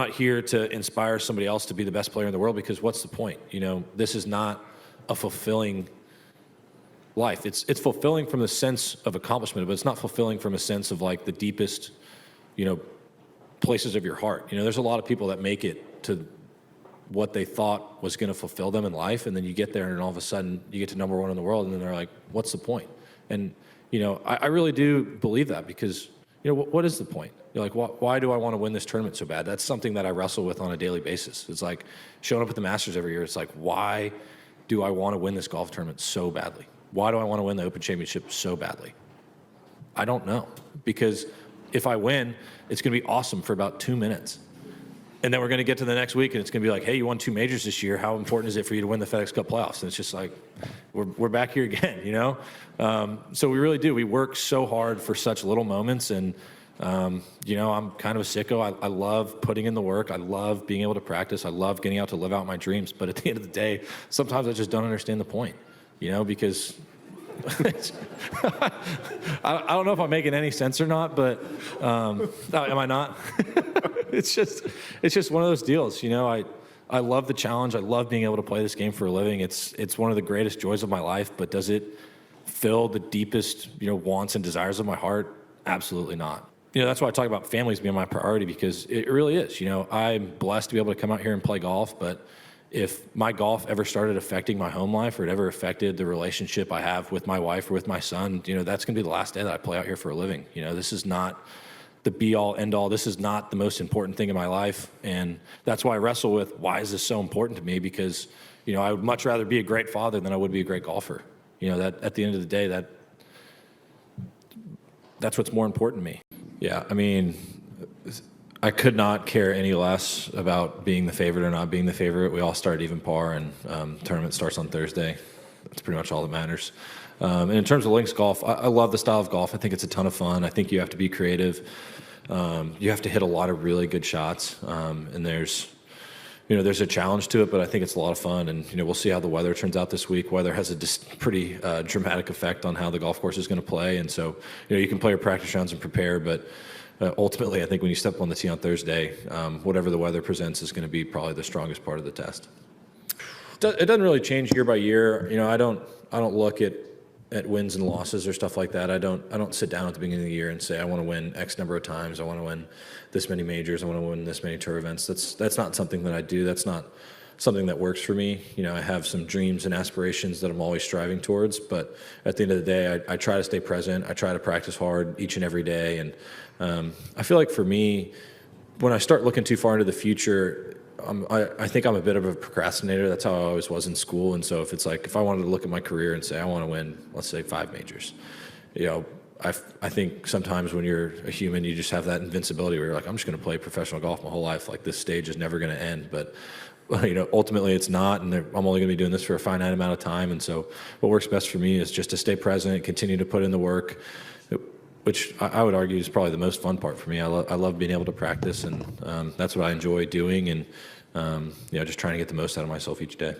Not here to inspire somebody else to be the best player in the world, because what's the point? You know, this is not a fulfilling life. It's fulfilling from the sense of accomplishment, but it's not fulfilling from a sense of like the deepest, you know, places of your heart. You know, there's a lot of people that make it to what they thought was going to fulfill them in life, and then you get there and all of a sudden you get to number one in the world, and then they're like, what's the point? And, you know, I really do believe that, because, you know, what is the point? You're like, why do I want to win this tournament so bad? That's something that I wrestle with on a daily basis. It's like showing up at the Masters every year. It's like, why do I want to win this golf tournament so badly? Why do I want to win the Open Championship so badly? I don't know. Because if I win, it's going to be awesome for about 2 minutes. And then we're going to get to the next week, and it's going to be like, hey, you won 2 majors this year. How important is it for you to win the FedEx Cup playoffs? And it's just like, we're back here again, you know? So we really do. We work so hard for such little moments. And, you know, I'm kind of a sicko. I love putting in the work. I love being able to practice. I love getting out to live out my dreams. But at the end of the day, sometimes I just don't understand the point, you know, because I don't know if I'm making any sense or not, but am I not? It's just one of those deals, you know. I love the challenge. I love being able to play this game for a living. It's one of the greatest joys of my life. But does it fill the deepest, you know, wants and desires of my heart? Absolutely not. You know, that's why I talk about families being my priority, because it really is. You know, I'm blessed to be able to come out here and play golf, but if my golf ever started affecting my home life, or it ever affected the relationship I have with my wife or with my son, you know, that's going to be the last day that I play out here for a living. You know, this is not the be-all, end-all. This is not the most important thing in my life, and that's why I wrestle with, why is this so important to me? Because, you know, I would much rather be a great father than I would be a great golfer. You know, that at the end of the day, that's what's more important to me. Yeah, I mean, I could not care any less about being the favorite or not being the favorite. We all start even par, and tournament starts on Thursday. That's pretty much all that matters. And in terms of links golf, I love the style of golf. I think it's a ton of fun. I think you have to be creative. You have to hit a lot of really good shots, and there's a challenge to it, but I think it's a lot of fun. And, you know, we'll see how the weather turns out this week. Weather has a pretty dramatic effect on how the golf course is going to play. And so, you know, you can play your practice rounds and prepare, but ultimately, I think when you step on the tee on Thursday, whatever the weather presents is going to be probably the strongest part of the test. It doesn't really change year by year. You know, I don't look at wins and losses or stuff like that. I don't sit down at the beginning of the year and say, I want to win X number of times. I want to win this many majors. I want to win this many tour events. That's not something that I do. That's not something that works for me. You know, I have some dreams and aspirations that I'm always striving towards, but at the end of the day, I try to stay present. I try to practice hard each and every day. And I feel like for me, when I start looking too far into the future, I think I'm a bit of a procrastinator. That's how I always was in school. And so if I wanted to look at my career and say, I want to win, let's say 5 majors, you know, I think sometimes when you're a human, you just have that invincibility where you're like, I'm just going to play professional golf my whole life. Like, this stage is never going to end. But, you know, ultimately it's not, and I'm only going to be doing this for a finite amount of time. And so what works best for me is just to stay present, continue to put in the work, which I would argue is probably the most fun part for me. I love being able to practice, and that's what I enjoy doing, and you know, just trying to get the most out of myself each day.